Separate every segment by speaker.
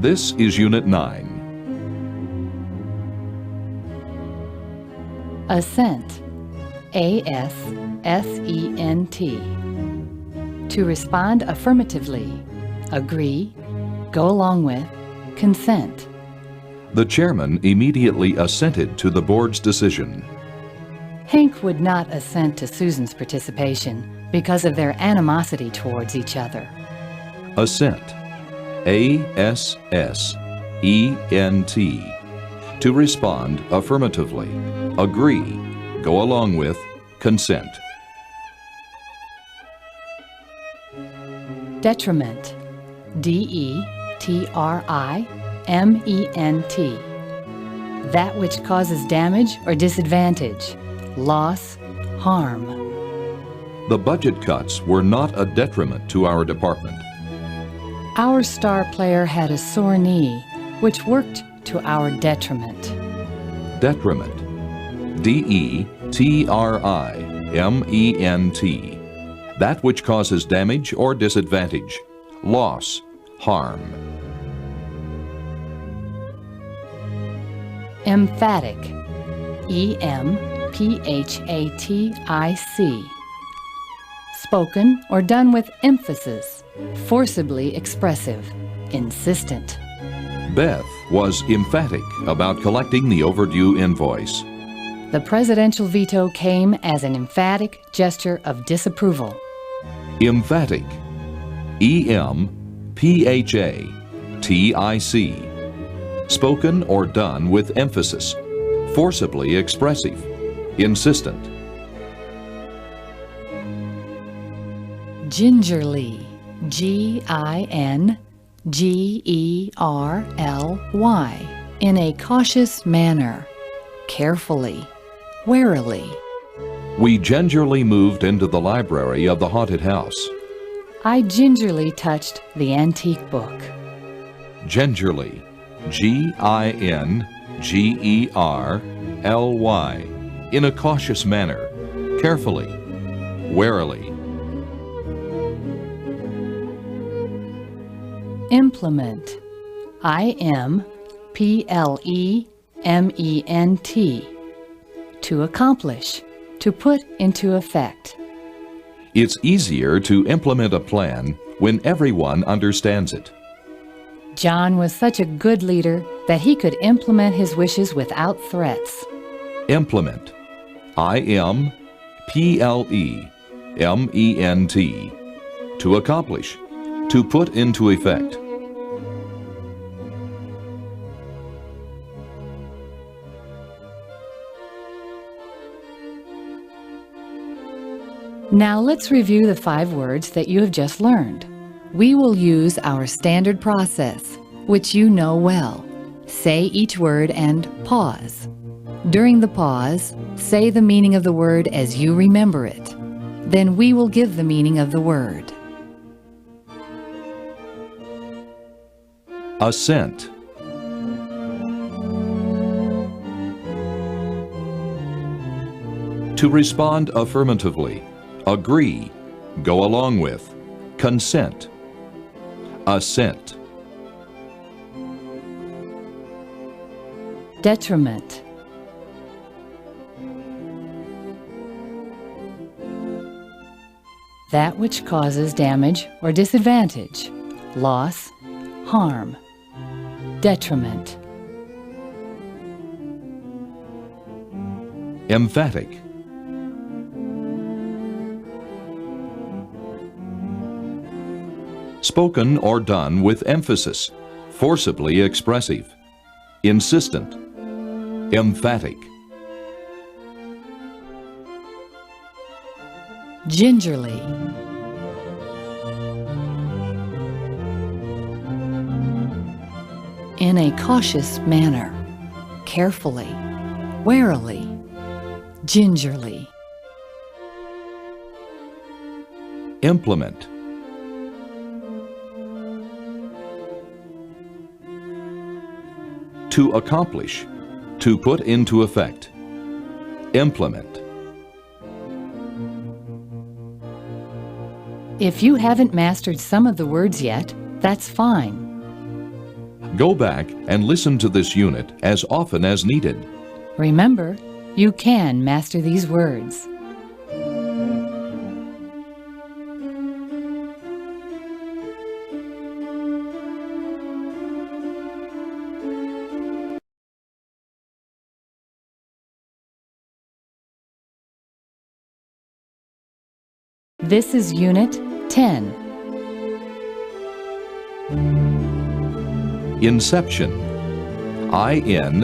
Speaker 1: This is Unit 9.
Speaker 2: Assent. A-S-S-E-N-T. To respond affirmatively. Agree. Go along with. Consent.
Speaker 1: The chairman immediately assented to the board's decision.
Speaker 2: Hank would not assent to Susan's participation because of their animosity towards each other.
Speaker 1: Assent. A-S-S-E-N-T. To respond affirmatively. Agree. Go along with. Consent.
Speaker 2: Detriment. D-E-T-R-I-M-E-N-T. That which causes damage or disadvantage, loss, harm.
Speaker 1: The budget cuts were not a detriment to our department.
Speaker 2: Our star player had a sore knee, which worked to our detriment.
Speaker 1: Detriment. D-E-T-R-I-M-E-N-T. That which causes damage or disadvantage, loss, harm.
Speaker 2: Emphatic. E-M-P-H-A-T-I-C. Spoken or done with emphasis, forcibly expressive, insistent.
Speaker 1: Beth was emphatic about collecting the overdue invoice.
Speaker 2: The presidential veto came as an emphatic gesture of disapproval.
Speaker 1: Emphatic. E-M-P-H-A-T-I-C. Spoken or done with emphasis, forcibly expressive, insistent.
Speaker 2: Gingerly. G-I-N-G-E-R-L-Y. In a cautious manner, carefully, warily.
Speaker 1: We gingerly moved into the library of the haunted house.
Speaker 2: I gingerly touched the antique book.
Speaker 1: Gingerly. G-I-N-G-E-R-L-Y. In a cautious manner, carefully, warily.
Speaker 2: Implement. I-M-P-L-E-M-E-N-T. To accomplish, to put into effect.
Speaker 1: It's easier to implement a plan when everyone understands it.
Speaker 2: John was such a good leader that he could implement his wishes without threats.
Speaker 1: Implement. I-M-P-L-E-M-E-N-T. To accomplish, to put into effect.
Speaker 2: Now let's review the 5 words that you have just learned. We will use our standard process, which you know well. Say each word and pause. During the pause, say the meaning of the word as you remember it. Then we will give the meaning of the word.
Speaker 1: Assent. To respond affirmatively. Agree. Go along with. Consent. Assent.
Speaker 2: Detriment. That which causes damage or disadvantage, loss, harm. Detriment.
Speaker 1: Emphatic. Spoken or done with emphasis, forcibly expressive, insistent, emphatic.
Speaker 2: Gingerly. In a cautious manner, carefully, warily, gingerly.
Speaker 1: Implement. To accomplish, to put into effect. Implement.
Speaker 2: If you haven't mastered some of the words yet, that's fine.
Speaker 1: Go back and listen to this unit as often as needed.
Speaker 2: Remember, you can master these words. This is Unit 10.
Speaker 1: Inception. I-N-C-E-P-T-I-O-N.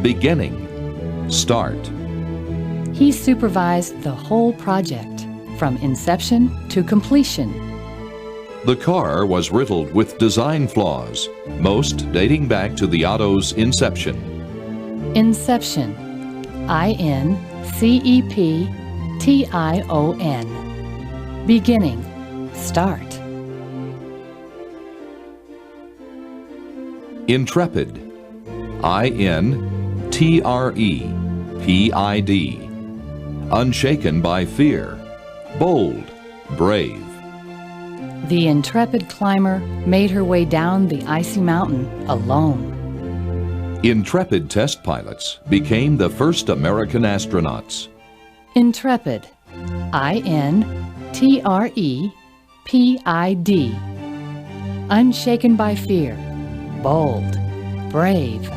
Speaker 1: Beginning. Start.
Speaker 2: He supervised the whole project, from inception to completion.
Speaker 1: The car was riddled with design flaws, most dating back to the auto's inception.
Speaker 2: Inception. I-N-C-E-P-T-I-O-N. Beginning. Start.
Speaker 1: Intrepid. I-N-T-R-E-P-I-D. Unshaken by fear. Bold. Brave.
Speaker 2: The intrepid climber made her way down the icy mountain alone.
Speaker 1: Intrepid test pilots became the first American astronauts.
Speaker 2: Intrepid. I-N-T-R-E-P-I-D. Unshaken by fear. Bold. Brave.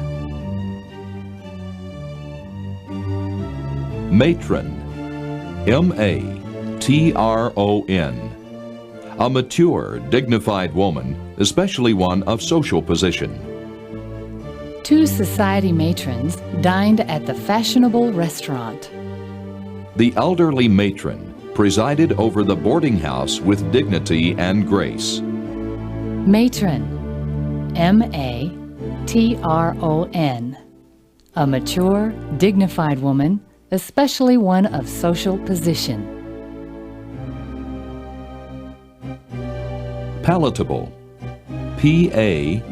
Speaker 1: Matron. M-A-T-R-O-N. A mature, dignified woman, especially one of social position.
Speaker 2: Two society matrons dined at the fashionable restaurant.
Speaker 1: The elderly matron presided over the boarding house with dignity and grace.
Speaker 2: Matron. M-A-T-R-O-N. A mature, dignified woman, especially one of social position.
Speaker 1: Palatable. P-A-L-A-T-A-B-L-E.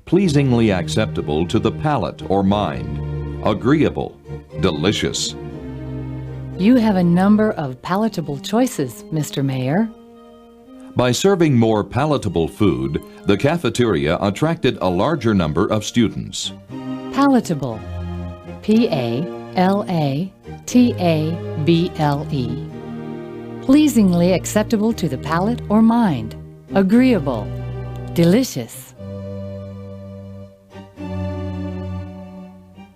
Speaker 1: Pleasingly acceptable to the palate or mind. Agreeable. Delicious.
Speaker 2: You have a number of palatable choices, Mr. Mayor.
Speaker 1: By serving more palatable food, the cafeteria attracted a larger number of students.
Speaker 2: Palatable. P-A-L-A-T-A-B-L-E. Pleasingly acceptable to the palate or mind. Agreeable. Delicious.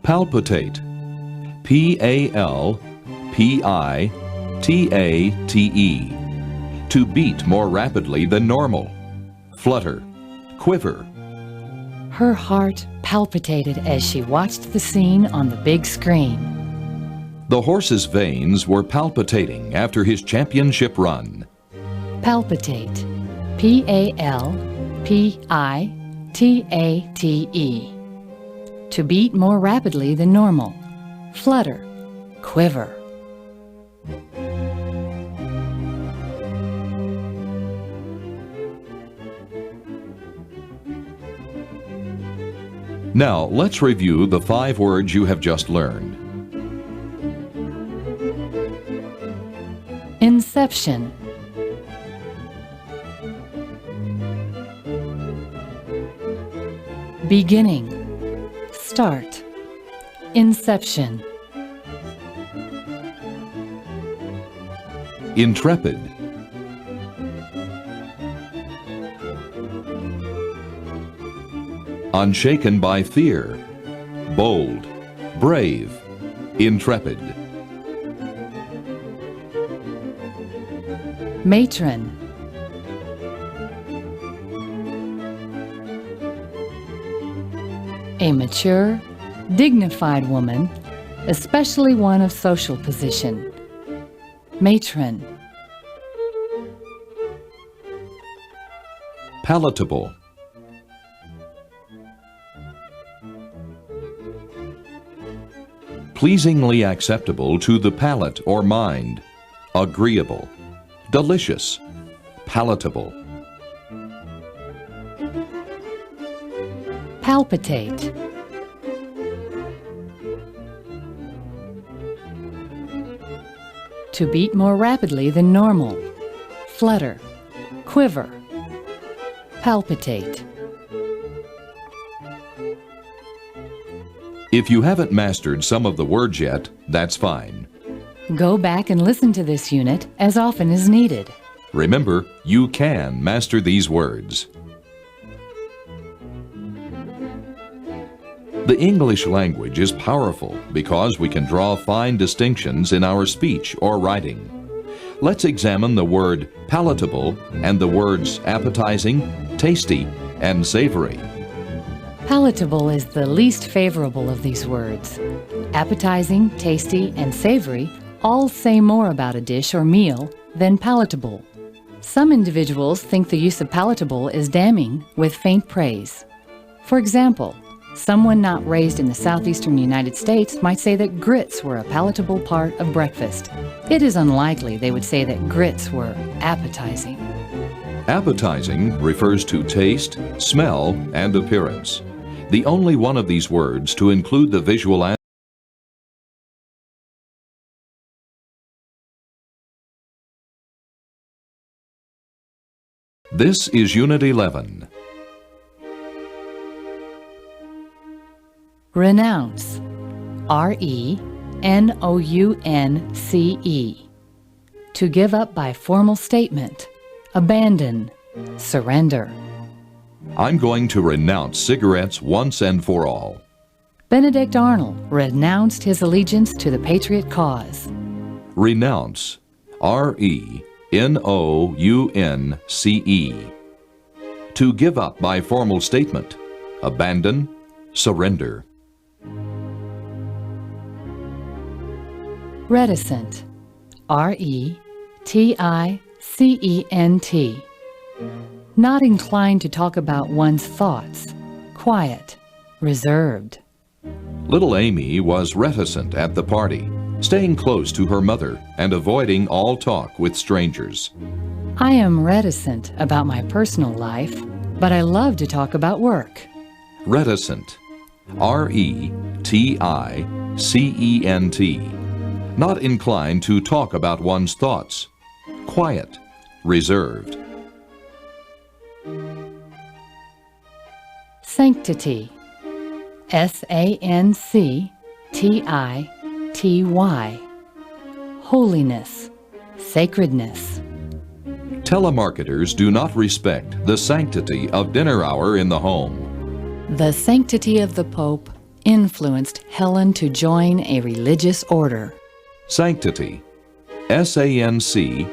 Speaker 1: Palpitate. P-A-L-P-I-T-A-T-E. To beat more rapidly than normal. Flutter. Quiver.
Speaker 2: Her heart palpitated as she watched the scene on the big screen.
Speaker 1: The horse's veins were palpitating after his championship run.
Speaker 2: Palpitate. P-A-L-P-I-T-A-T-E. To beat more rapidly than normal. Flutter. Quiver.
Speaker 1: Now, let's review the 5 words you have just learned.
Speaker 2: Inception. Beginning. Start. Inception.
Speaker 1: Intrepid. Unshaken by fear. Bold. Brave. Intrepid.
Speaker 2: Matron. A mature, dignified woman, especially one of social position. Matron.
Speaker 1: Palatable. Pleasingly acceptable to the palate or mind. Agreeable. Delicious. Palatable.
Speaker 2: Palpitate. to beat more rapidly than normal. Flutter, quiver, palpitate.
Speaker 1: If you haven't mastered some of the words yet, that's fine.
Speaker 2: Go back and listen to this unit as often as needed.
Speaker 1: Remember, you can master these words. The English language is powerful because we can draw fine distinctions in our speech or writing. Let's examine the word palatable and the words appetizing, tasty, and savory.
Speaker 2: Palatable is the least favorable of these words. Appetizing, tasty, and savory all say more about a dish or meal than palatable. Some individuals think the use of palatable is damning with faint praise. For example, someone not raised in the southeastern United States might say that grits were a palatable part of breakfast. It is unlikely they would say that grits were appetizing.
Speaker 1: Appetizing refers to taste, smell, and appearance. The only one of these words to include the visual aspect. This is Unit 11.
Speaker 2: Renounce. R-E-N-O-U-N-C-E. To give up by formal statement. Abandon. Surrender.
Speaker 1: I'm going to renounce cigarettes once and for all.
Speaker 2: Benedict Arnold renounced his allegiance to the Patriot cause.
Speaker 1: Renounce. R-E-N-O-U-N-C-E. To give up by formal statement. Abandon. Surrender.
Speaker 2: Reticent. R-E-T-I-C-E-N-T. Not inclined to talk about one's thoughts. Quiet. Reserved.
Speaker 1: Little Amy was reticent at the party, staying close to her mother and avoiding all talk with strangers.
Speaker 2: I am reticent about my personal life, but I love to talk about work.
Speaker 1: Reticent. R-E-T-I-C-E-N-T. Not inclined to talk about one's thoughts. Quiet. Reserved.
Speaker 2: Sanctity. S-A-N-C-T-I-T-Y. Holiness. Sacredness.
Speaker 1: Telemarketers do not respect the sanctity of dinner hour in the home.
Speaker 2: The sanctity of the Pope influenced Helen to join a religious order.
Speaker 1: Sanctity. S-A-N-C-T-I-T-Y.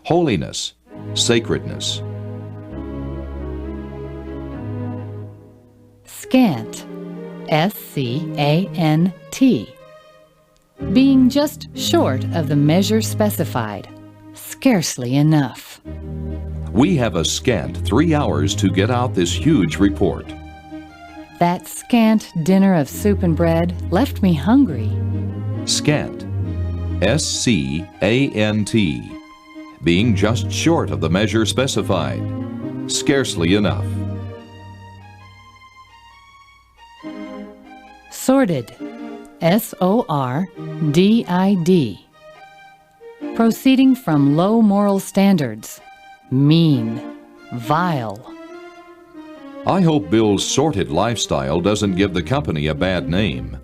Speaker 1: Holiness. Sacredness.
Speaker 2: Scant. S-C-A-N-T. Being just short of the measure specified. Scarcely enough.
Speaker 1: We have a scant 3 hours to get out this huge report.
Speaker 2: That scant dinner of soup and bread left me hungry.
Speaker 1: Scant. S-C-A-N-T. Being just short of the measure specified. Scarcely enough.
Speaker 2: Sordid. S-O-R-D-I-D. Proceeding from low moral standards. Mean. Vile.
Speaker 1: I hope Bill's sordid lifestyle doesn't give the company a bad name.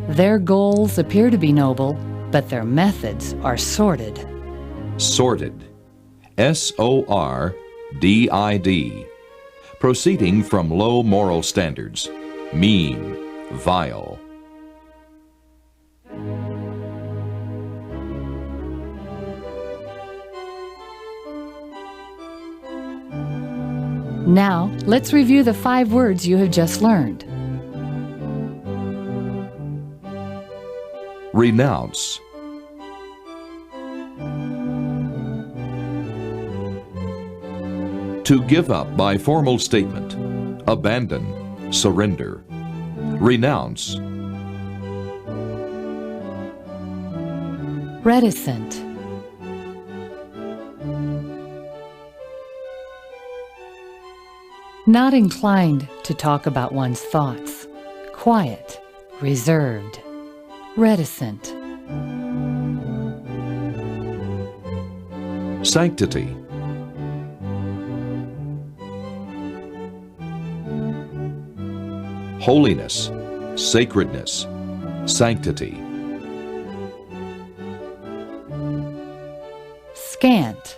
Speaker 2: Their goals appear to be noble, but their methods are sordid.
Speaker 1: Sordid. S-O-R-D-I-D. Proceeding from low moral standards. Mean. Vile.
Speaker 2: Now, let's review the 5 words you have just learned.
Speaker 1: Renounce. To give up by formal statement. Abandon. Surrender. Renounce.
Speaker 2: Reticent. Not inclined to talk about one's thoughts. Quiet. Reserved. Reticent.
Speaker 1: sanctity, holiness, sacredness, sanctity,
Speaker 2: scant,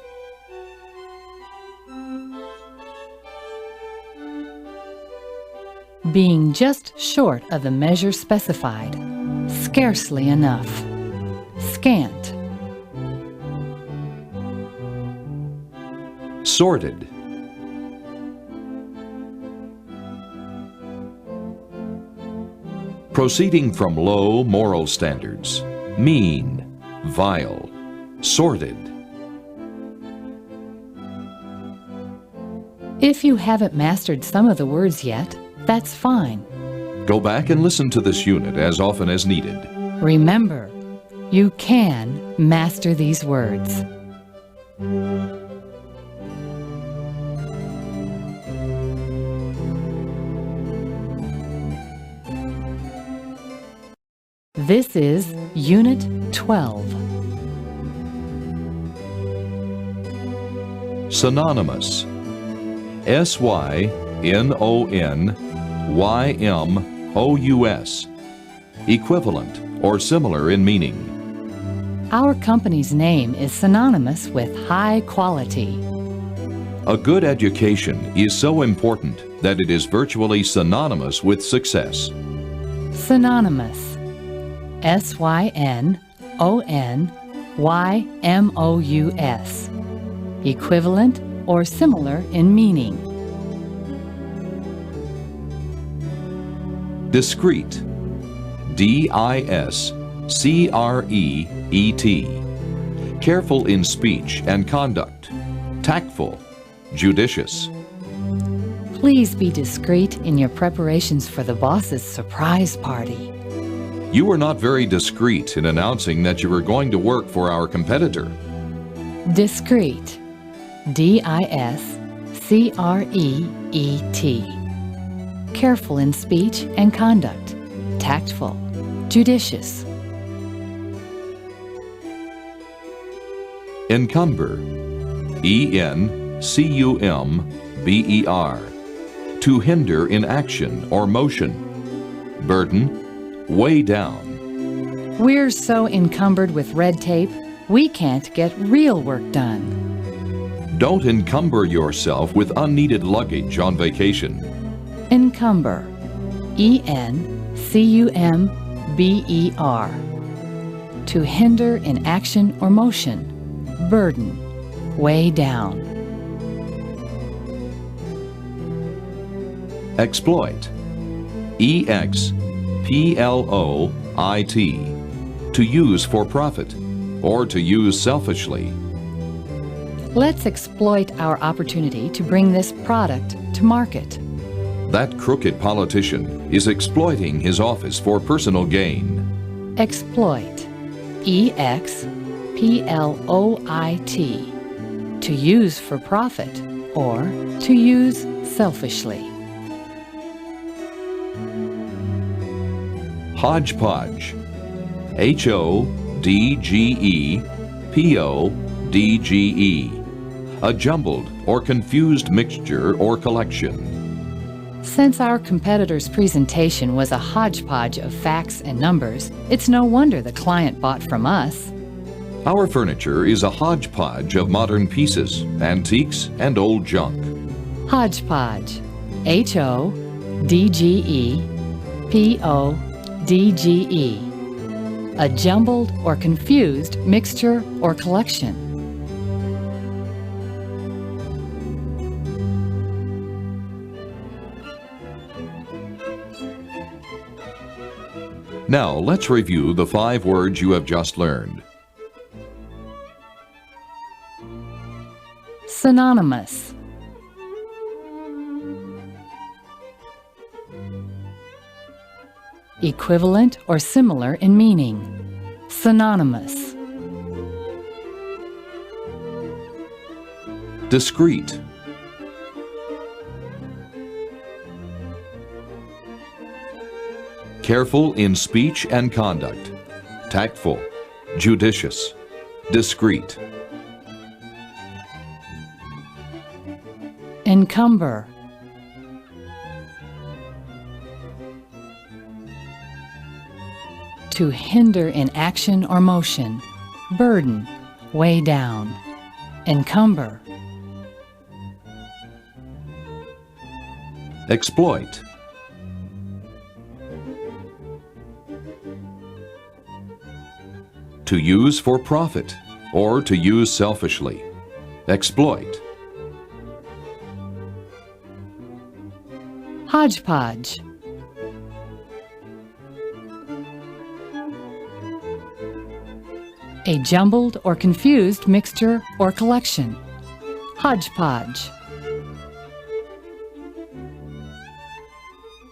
Speaker 2: being just short of the measure specified, scarcely enough, scant,
Speaker 1: sorted, proceeding from low moral standards, mean, vile, sordid.
Speaker 2: If you haven't mastered some of the words yet, that's fine.
Speaker 1: Go back and listen to this unit as often as needed.
Speaker 2: Remember, you can master these words. This is Unit 12.
Speaker 1: Synonymous. synonymous. Equivalent or similar in meaning.
Speaker 2: Our company's name is synonymous with high quality.
Speaker 1: A good education is so important that it is virtually synonymous with success.
Speaker 2: Synonymous. synonymous. Equivalent or similar in meaning.
Speaker 1: Discreet. discreet. Careful in speech and conduct. Tactful. Judicious.
Speaker 2: Please be discreet in your preparations for the boss's surprise party.
Speaker 1: You were not very discreet in announcing that you were going to work for our competitor.
Speaker 2: Discreet. discreet. Careful in speech and conduct. Tactful. Judicious.
Speaker 1: Encumber. encumber. To hinder in action or motion. Burden. Weigh down.
Speaker 2: We're so encumbered with red tape, we can't get real work done.
Speaker 1: Don't encumber yourself with unneeded luggage on vacation.
Speaker 2: Encumber. encumber. To hinder in action or motion. Burden. Weigh down.
Speaker 1: Exploit. exploit. To use for profit, or to use selfishly.
Speaker 2: Let's exploit our opportunity to bring this product to market.
Speaker 1: That crooked politician is exploiting his office for personal gain.
Speaker 2: Exploit. exploit. To use for profit, or to use selfishly.
Speaker 1: Hodgepodge. hodgepodge. A jumbled or confused mixture or collection.
Speaker 2: Since our competitor's presentation was a hodgepodge of facts and numbers, it's no wonder the client bought from us.
Speaker 1: Our furniture is a hodgepodge of modern pieces, antiques, and old junk.
Speaker 2: Hodgepodge. hodgepodge. A jumbled or confused mixture or collection.
Speaker 1: Now, let's review the 5 words you have just learned.
Speaker 2: Synonymous. Equivalent or similar in meaning. Synonymous.
Speaker 1: Discreet. Careful in speech and conduct. Tactful. Judicious. Discreet.
Speaker 2: Encumber. To hinder in action or motion. Burden. Weigh down. Encumber.
Speaker 1: Exploit. To use for profit, or to use selfishly. Exploit.
Speaker 2: Hodgepodge. A jumbled or confused mixture or collection. Hodgepodge.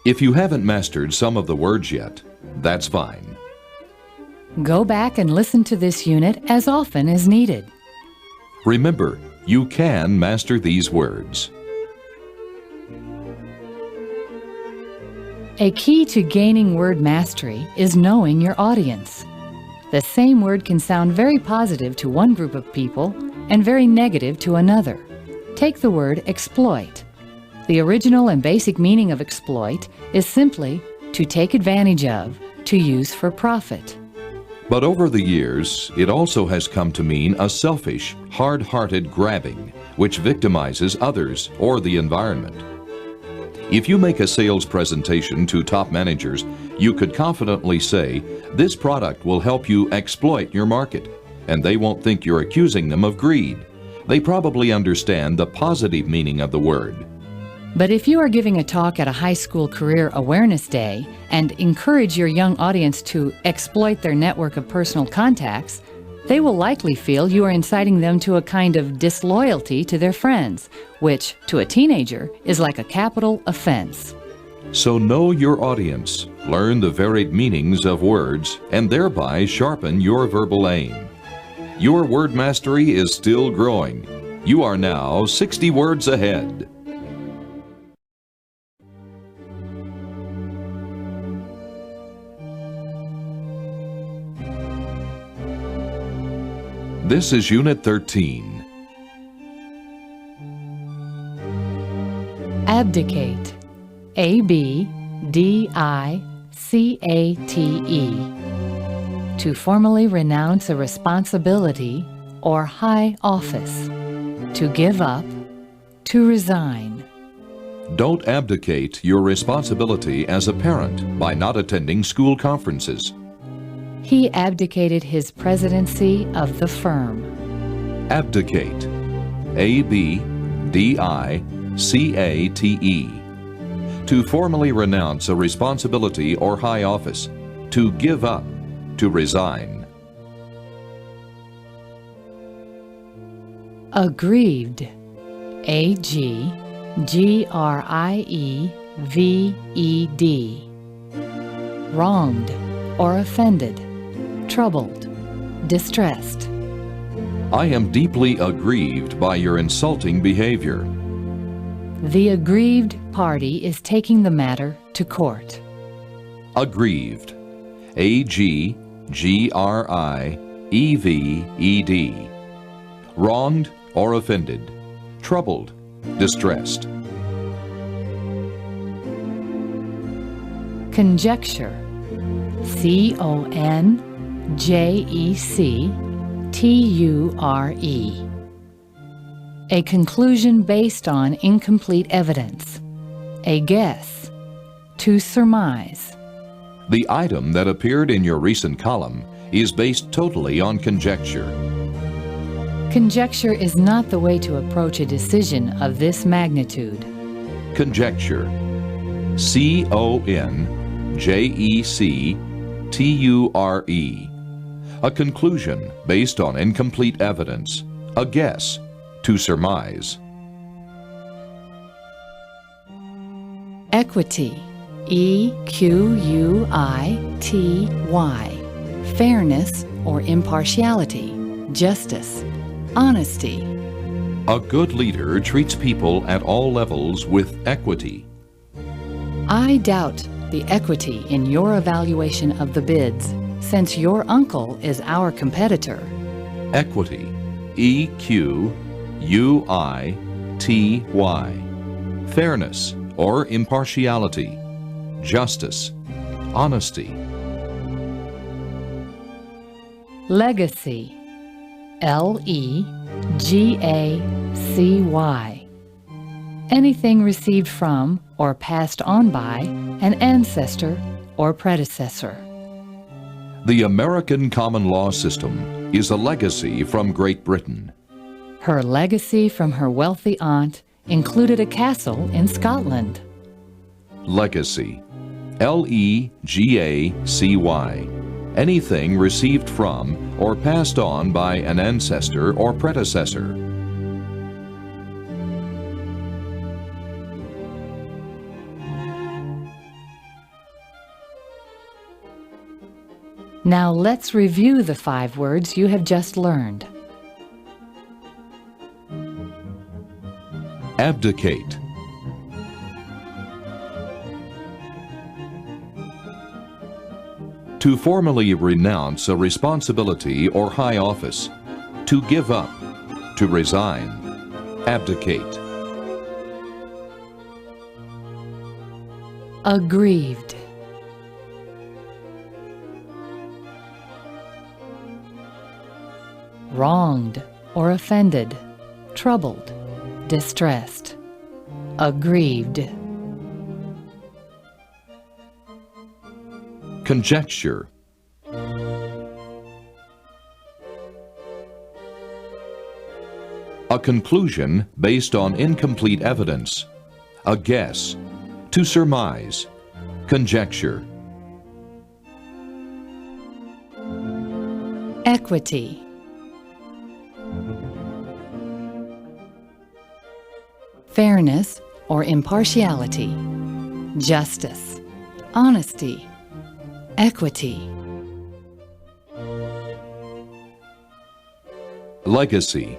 Speaker 1: If you haven't mastered some of the words yet, that's fine.
Speaker 2: Go back and listen to this unit as often as needed.
Speaker 1: Remember, you can master these words.
Speaker 2: A key to gaining word mastery is knowing your audience. The same word can sound very positive to one group of people and very negative to another. Take the word exploit. The original and basic meaning of exploit is simply to take advantage of, to use for profit.
Speaker 1: But over the years, it also has come to mean a selfish, hard-hearted grabbing, which victimizes others or the environment. If you make a sales presentation to top managers, you could confidently say, "This product will help you exploit your market," and they won't think you're accusing them of greed. They probably understand the positive meaning of the word.
Speaker 2: But if you are giving a talk at a high school career awareness day and encourage your young audience to exploit their network of personal contacts, they will likely feel you are inciting them to a kind of disloyalty to their friends, which, to a teenager, is like a capital offense.
Speaker 1: So know your audience, learn the varied meanings of words, and thereby sharpen your verbal aim. Your word mastery is still growing. You are now 60 words ahead. This is Unit 13.
Speaker 2: Abdicate. A-B-D-I-C-A-T-E. To formally renounce a responsibility or high office. To give up. To resign.
Speaker 1: Don't abdicate your responsibility as a parent by not attending school conferences.
Speaker 2: He abdicated his presidency of the firm.
Speaker 1: Abdicate. A-B-D-I-C-A-T-E. To formally renounce a responsibility or high office. To give up. To resign.
Speaker 2: Aggrieved. A-G-G-R-I-E-V-E-D. Wronged or offended. Troubled. Distressed.
Speaker 1: I am deeply aggrieved by your insulting behavior.
Speaker 2: The aggrieved party is taking the matter to court.
Speaker 1: Aggrieved. A-G-G-R-I-E-V-E-D. Wronged or offended. Troubled. Distressed.
Speaker 2: Conjecture. C-O-N-J-E-C-T-U-R-E. A conclusion based on incomplete evidence. A guess. To surmise.
Speaker 1: The item that appeared in your recent column is based totally on conjecture.
Speaker 2: Conjecture is not the way to approach a decision of this magnitude.
Speaker 1: Conjecture. C-O-N-J-E-C-T-U-R-E. A conclusion based on incomplete evidence. A guess. To surmise.
Speaker 2: Equity. E-Q-U-I-T-Y. Fairness or impartiality. Justice. Honesty.
Speaker 1: A good leader treats people at all levels with equity.
Speaker 2: I doubt the equity in your evaluation of the bids, since your uncle is our competitor.
Speaker 1: Equity. E-Q-U-I-T-Y. fairness or impartiality, justice, honesty.
Speaker 2: Legacy. Legacy. Anything received from or passed on by an ancestor or predecessor.
Speaker 1: The American common law system is a legacy from Great Britain.
Speaker 2: Her legacy from her wealthy aunt included a castle in Scotland.
Speaker 1: Legacy. Legacy. Anything received from or passed on by an ancestor or predecessor.
Speaker 2: Now let's review the 5 words you have just learned.
Speaker 1: Abdicate. To formally renounce a responsibility or high office. To give up. To resign. Abdicate.
Speaker 2: Aggrieved. Wronged or offended, troubled, distressed. Aggrieved.
Speaker 1: Conjecture. A conclusion based on incomplete evidence. A guess. To surmise. Conjecture.
Speaker 2: Equity. Fairness or impartiality. Justice. Honesty. Equity.
Speaker 1: Legacy.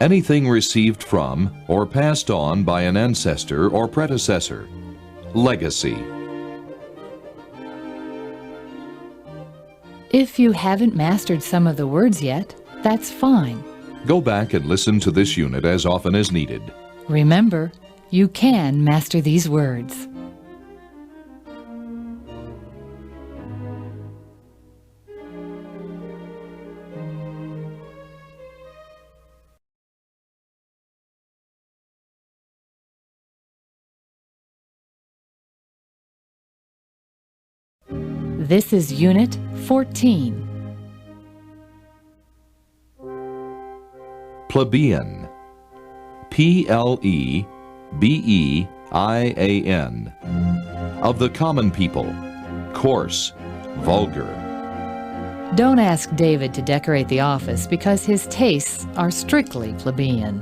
Speaker 1: Anything received from or passed on by an ancestor or predecessor. Legacy.
Speaker 2: If you haven't mastered some of the words yet, that's fine.
Speaker 1: Go back and listen to this unit as often as needed.
Speaker 2: Remember, you can master these words. This is Unit 14.
Speaker 1: Plebeian. Plebean. Of the common people. Coarse. Vulgar.
Speaker 2: Don't ask David to decorate the office because his tastes are strictly plebeian.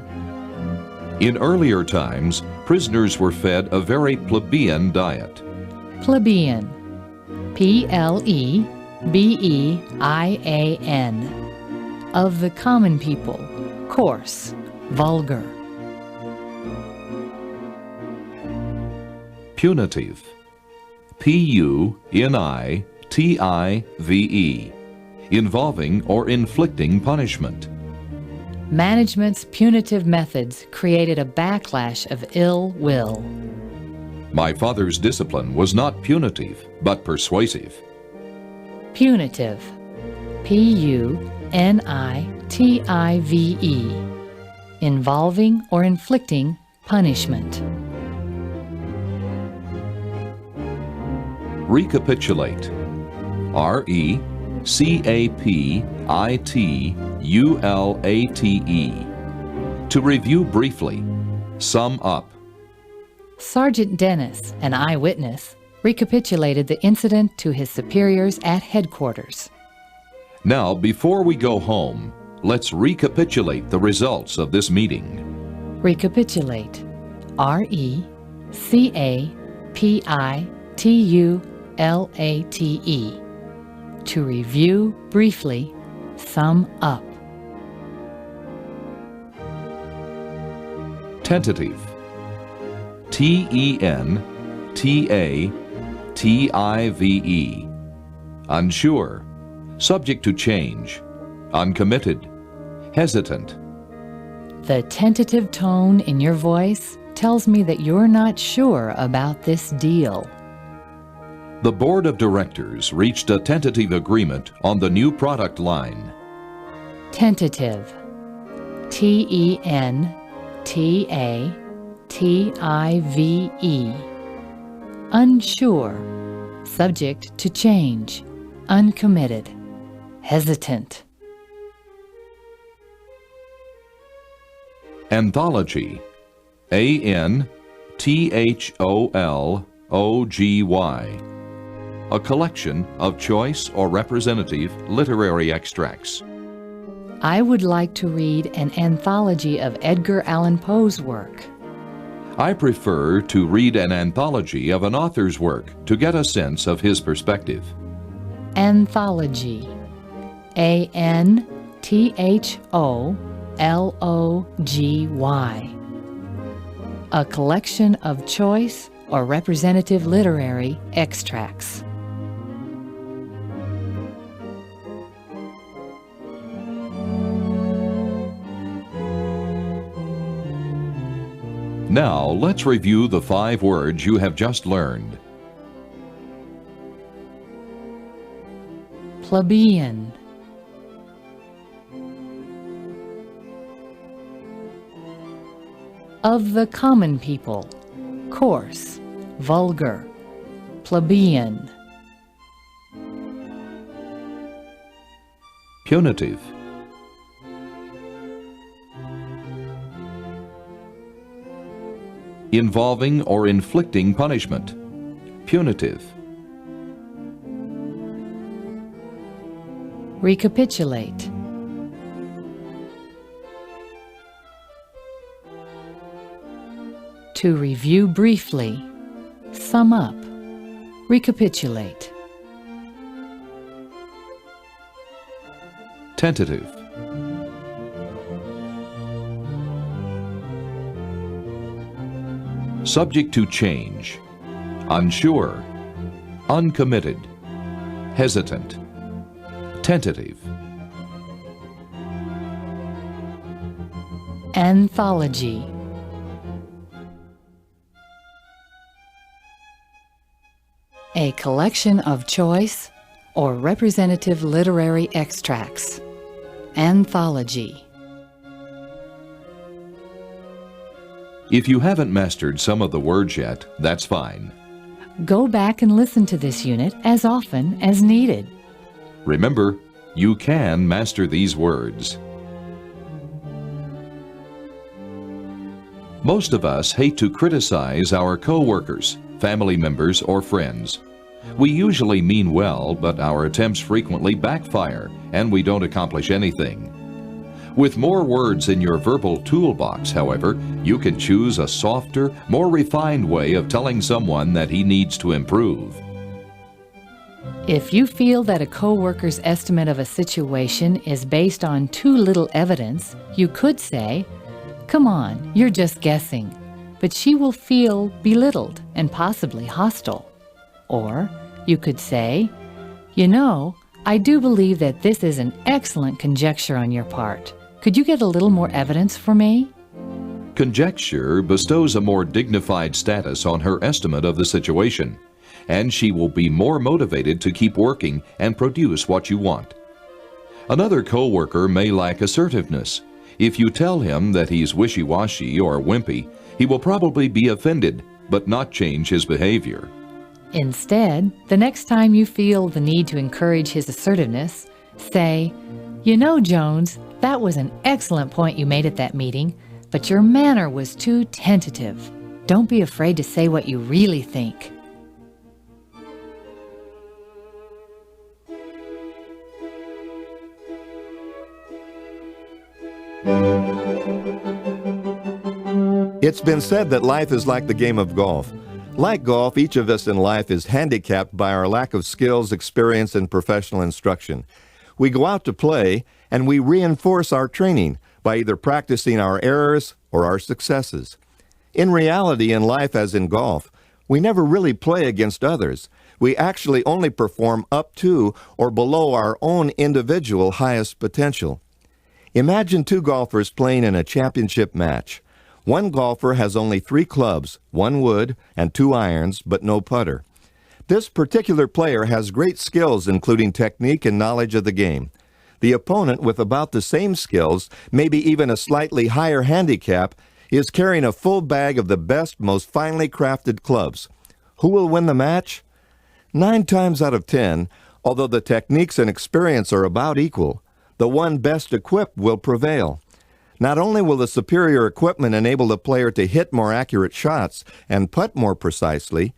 Speaker 1: In earlier times, prisoners were fed a very plebeian diet.
Speaker 2: Plebeian. Plebean. Of the common people. Coarse. Vulgar.
Speaker 1: Punitive. Punitive. Involving or inflicting punishment.
Speaker 2: Management's punitive methods created a backlash of ill will.
Speaker 1: My father's discipline was not punitive, but persuasive.
Speaker 2: Punitive. Punitive. Involving or inflicting punishment.
Speaker 1: Recapitulate. Recapitulate. To review briefly. Sum up.
Speaker 2: Sergeant Dennis, an eyewitness, recapitulated the incident to his superiors at headquarters.
Speaker 1: Now, before we go home, let's recapitulate the results of this meeting.
Speaker 2: Recapitulate. Recapitulate. To review briefly, sum up.
Speaker 1: Tentative. Tentative. Unsure. Subject to change. Uncommitted. hesitant.
Speaker 2: The tentative tone in your voice tells me that you're not sure about this deal.
Speaker 1: The board of directors reached a tentative agreement on the new product line.
Speaker 2: Tentative. T-E-N-T-A-T-I-V-E. Unsure. Subject to change. Uncommitted. Hesitant.
Speaker 1: Anthology. A-N-T-H-O-L-O-G-Y. A collection of choice or representative literary extracts.
Speaker 2: I would like to read an anthology of Edgar Allan Poe's work.
Speaker 1: I prefer to read an anthology of an author's work to get a sense of his perspective.
Speaker 2: Anthology. A-N-T-H-O-L-O-G-Y. A collection of choice or representative literary extracts.
Speaker 1: Now, let's review the 5 words you have just learned.
Speaker 2: Plebeian. Of the common people. Coarse, vulgar, plebeian.
Speaker 1: Punitive. Involving or inflicting punishment. Punitive.
Speaker 2: Recapitulate. To review briefly. Sum up. Recapitulate.
Speaker 1: Tentative. Subject to change. Unsure. Uncommitted. Hesitant. Tentative.
Speaker 2: Anthology. A collection of choice or representative literary extracts. Anthology.
Speaker 1: If you haven't mastered some of the words yet, that's fine.
Speaker 2: Go back and listen to this unit as often as needed.
Speaker 1: Remember, you can master these words. Most of us hate to criticize our co-workers, family members, or friends. We usually mean well, but our attempts frequently backfire, and we don't accomplish anything. With more words in your verbal toolbox, however, you can choose a softer, more refined way of telling someone that he needs to improve.
Speaker 2: If you feel that a coworker's estimate of a situation is based on too little evidence, you could say, "Come on, you're just guessing," but she will feel belittled and possibly hostile. Or you could say, "You know, I do believe that this is an excellent conjecture on your part. Could you get a little more evidence for me?"
Speaker 1: Conjecture bestows a more dignified status on her estimate of the situation, and she will be more motivated to keep working and produce what you want. Another coworker may lack assertiveness. If you tell him that he's wishy-washy or wimpy, he will probably be offended, but not change his behavior.
Speaker 2: Instead, the next time you feel the need to encourage his assertiveness, say, "You know, Jones, that was an excellent point you made at that meeting, but your manner was too tentative. Don't be afraid to say what you really think."
Speaker 3: It's been said that life is like the game of golf. Like golf, each of us in life is handicapped by our lack of skills, experience, and professional instruction. We go out to play, and we reinforce our training by either practicing our errors or our successes. In reality, in life as in golf, we never really play against others. We actually only perform up to or below our own individual highest potential. Imagine two golfers playing in a championship match. One golfer has only 3 clubs, 1 wood and 2 irons, but no putter. This particular player has great skills, including technique and knowledge of the game. The opponent, with about the same skills, maybe even a slightly higher handicap, is carrying a full bag of the best, most finely crafted clubs. Who will win the match? 9 times out of 10, although the techniques and experience are about equal, the one best equipped will prevail. Not only will the superior equipment enable the player to hit more accurate shots and putt more precisely,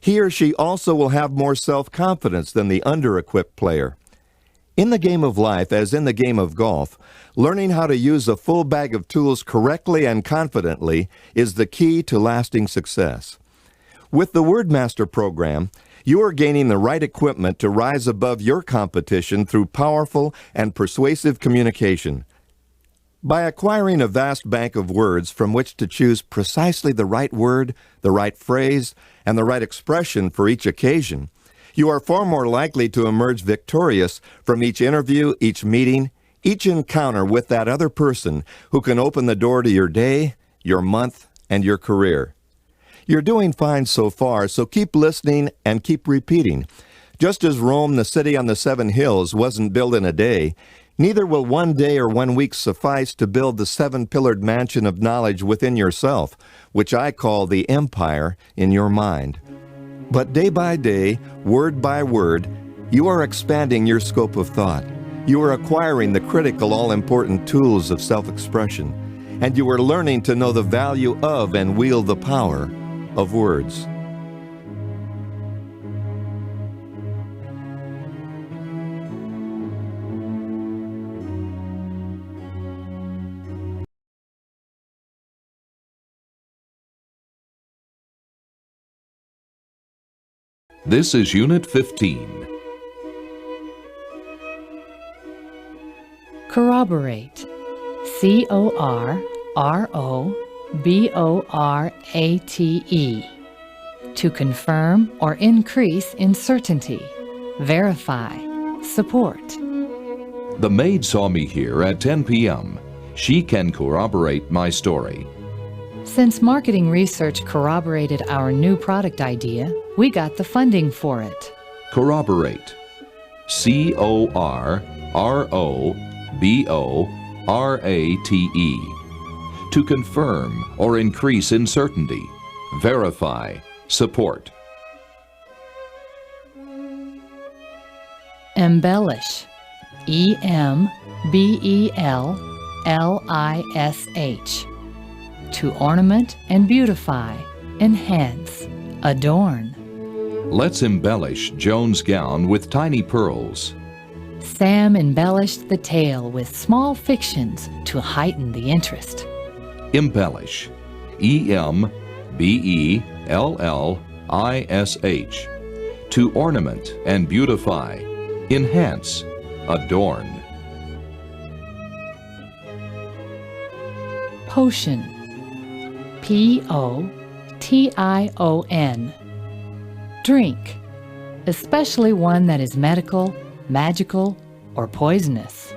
Speaker 3: he or she also will have more self-confidence than the under-equipped player. In the game of life, as in the game of golf, learning how to use a full bag of tools correctly and confidently is the key to lasting success. With the Wordmaster program, you are gaining the right equipment to rise above your competition through powerful and persuasive communication. By acquiring a vast bank of words from which to choose precisely the right word, the right phrase, and the right expression for each occasion, you are far more likely to emerge victorious from each interview, each meeting, each encounter with that other person who can open the door to your day, your month, and your career. You're doing fine so far, so keep listening and keep repeating. Just as Rome, the city on the 7 hills, wasn't built in a day, neither will 1 day or 1 week suffice to build the 7-pillared mansion of knowledge within yourself, which I call the empire in your mind. But day by day, word by word, you are expanding your scope of thought. You are acquiring the critical, all-important tools of self-expression, and you are learning to know the value of and wield the power of words.
Speaker 1: This is Unit 15.
Speaker 2: Corroborate. C-O-R-R-O-B-O-R-A-T-E. To confirm or increase in certainty. Verify. Support.
Speaker 1: The maid saw me here at 10 p.m. She can corroborate my story.
Speaker 2: Since marketing research corroborated our new product idea, we got the funding for it.
Speaker 1: Corroborate. C-O-R-R-O-B-O-R-A-T-E. To confirm or increase in certainty. Verify. Support.
Speaker 2: Embellish. E-M-B-E-L-L-I-S-H. To ornament and beautify, enhance, adorn.
Speaker 1: Let's embellish Joan's gown with tiny pearls.
Speaker 2: Sam embellished the tale with small fictions to heighten the interest.
Speaker 1: Embellish. E-M-B-E-L-L-I-S-H. To ornament and beautify, enhance, adorn.
Speaker 2: Potion. P-O-T-I-O-N. Drink, especially one that is medical, magical, or poisonous.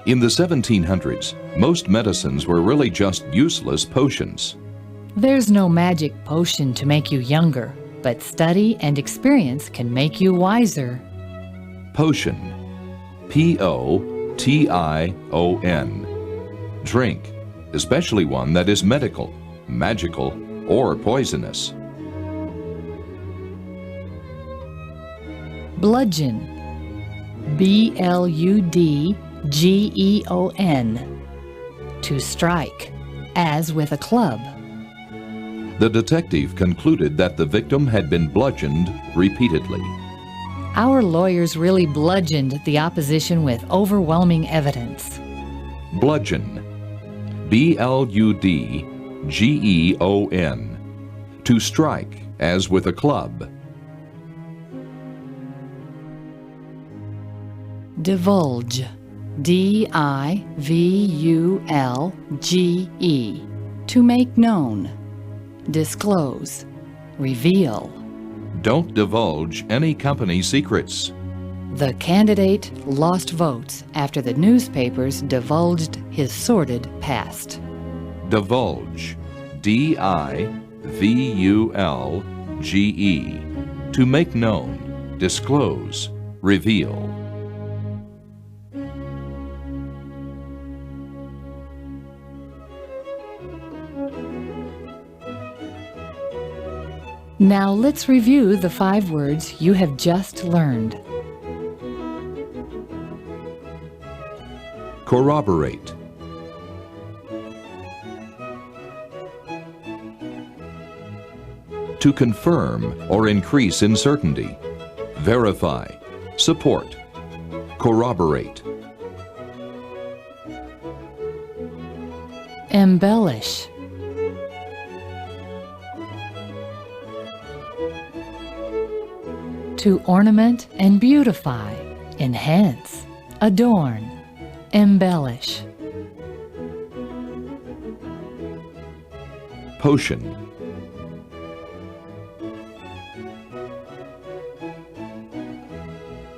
Speaker 1: In the 1700s, most medicines were really just useless potions.
Speaker 2: There's no magic potion to make you younger, but study and experience can make you wiser.
Speaker 1: Potion. P-O-T-I-O-N. Drink, especially one that is medical, magical, or poisonous.
Speaker 2: Bludgeon. B-L-U-D-G-E-O-N. To strike, as with a club.
Speaker 1: The detective concluded that the victim had been bludgeoned repeatedly.
Speaker 2: Our lawyers really bludgeoned the opposition with overwhelming evidence.
Speaker 1: Bludgeon. B-L-U-D-G-E-O-N. To strike, as with a club.
Speaker 2: Divulge. D-I-V-U-L-G-E. To make known. Disclose. Reveal.
Speaker 1: Don't divulge any company secrets.
Speaker 2: The candidate lost votes after the newspapers divulged his sordid past.
Speaker 1: Divulge. D-I-V-U-L-G-E. To make known, disclose, reveal.
Speaker 2: Now let's review the 5 words you have just learned.
Speaker 1: Corroborate. To confirm or increase in certainty. Verify. Support. Corroborate.
Speaker 2: Embellish. To ornament and beautify, enhance, adorn, embellish.
Speaker 1: Potion.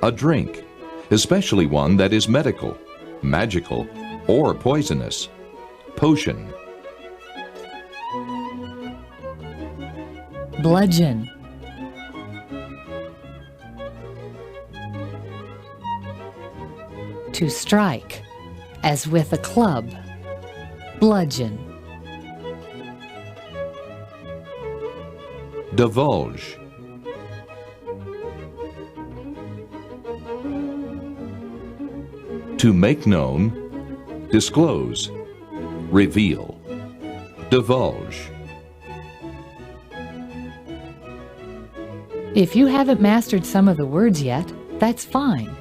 Speaker 1: A drink, especially one that is medical, magical, or poisonous. Potion.
Speaker 2: Bludgeon. To strike, as with a club. Bludgeon.
Speaker 1: Divulge. To make known, disclose, reveal, divulge.
Speaker 2: If you haven't mastered some of the words yet, that's fine.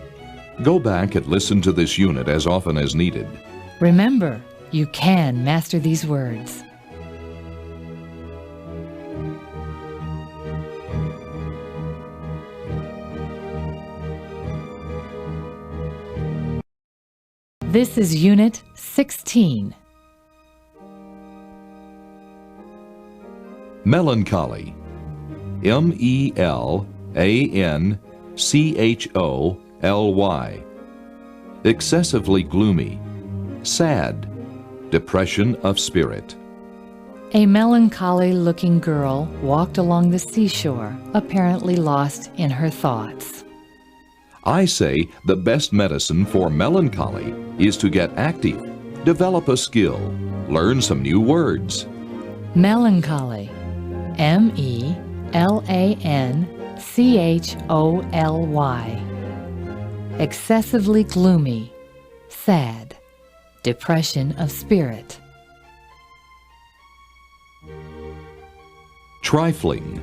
Speaker 1: Go back and listen to this unit as often as needed.
Speaker 2: Remember, you can master these words. This is Unit 16.
Speaker 1: Melancholy. M-E-L-A-N-C-H-O-L-Y. Excessively gloomy. Sad. Depression of spirit.
Speaker 2: A melancholy-looking girl walked along the seashore, apparently lost in her thoughts.
Speaker 1: I say the best medicine for melancholy is to get active, develop a skill, learn some new words.
Speaker 2: Melancholy. M-E-L-A-N-C-H-O-L-Y. Excessively gloomy, sad, depression of spirit.
Speaker 1: Trifling.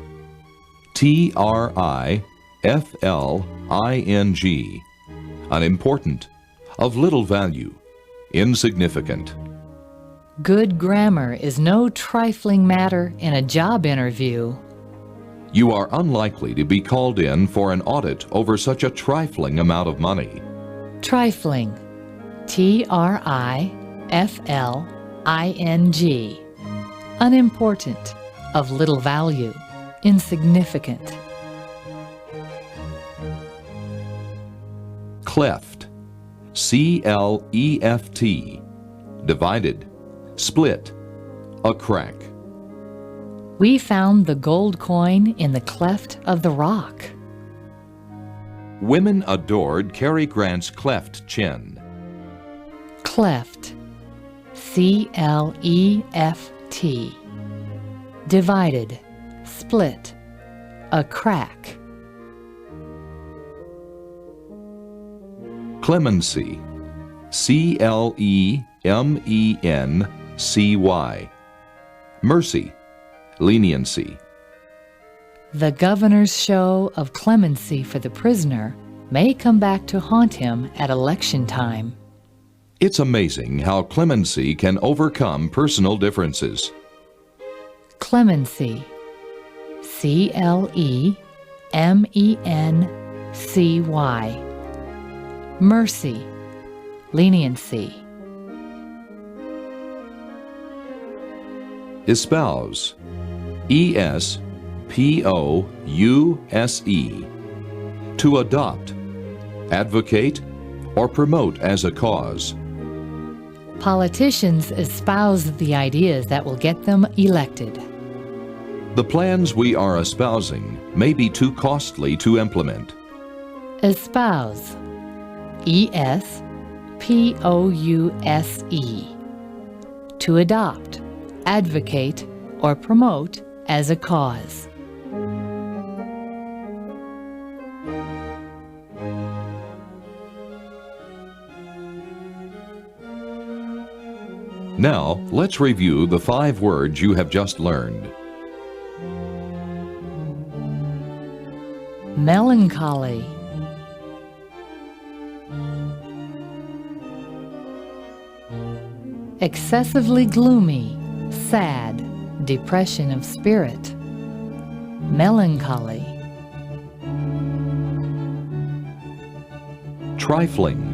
Speaker 1: T-R-I-F-L-I-N-G. Unimportant, of little value, insignificant.
Speaker 2: Good grammar is no trifling matter in a job interview.
Speaker 1: You are unlikely to be called in for an audit over such a trifling amount of money.
Speaker 2: Trifling. T-R-I-F-L-I-N-G. Unimportant, of little value, insignificant.
Speaker 1: Cleft. C-L-E-F-T. Divided. Split. A crack.
Speaker 2: We found the gold coin in the cleft of the rock.
Speaker 1: Women adored Cary Grant's cleft chin.
Speaker 2: Cleft. C-L-E-F-T. Divided. Split. A crack.
Speaker 1: Clemency. C-L-E-M-E-N-C-Y. Mercy. Leniency.
Speaker 2: The governor's show of clemency for the prisoner may come back to haunt him at election time.
Speaker 1: It's amazing how clemency can overcome personal differences.
Speaker 2: Clemency. C-L-E-M-E-N-C-Y. Mercy. Leniency.
Speaker 1: Espouse. E-S-P-O-U-S-E. To adopt. advocate, or promote as a cause.
Speaker 2: Politicians espouse the ideas that will get them elected.
Speaker 1: The plans we are espousing may be too costly to implement.
Speaker 2: Espouse. E-S-P-O-U-S-E. To adopt, advocate, or promote as a cause.
Speaker 1: Now, let's review the 5 words you have just learned.
Speaker 2: Melancholy. Excessively gloomy, sad, depression of spirit. Melancholy.
Speaker 1: Trifling.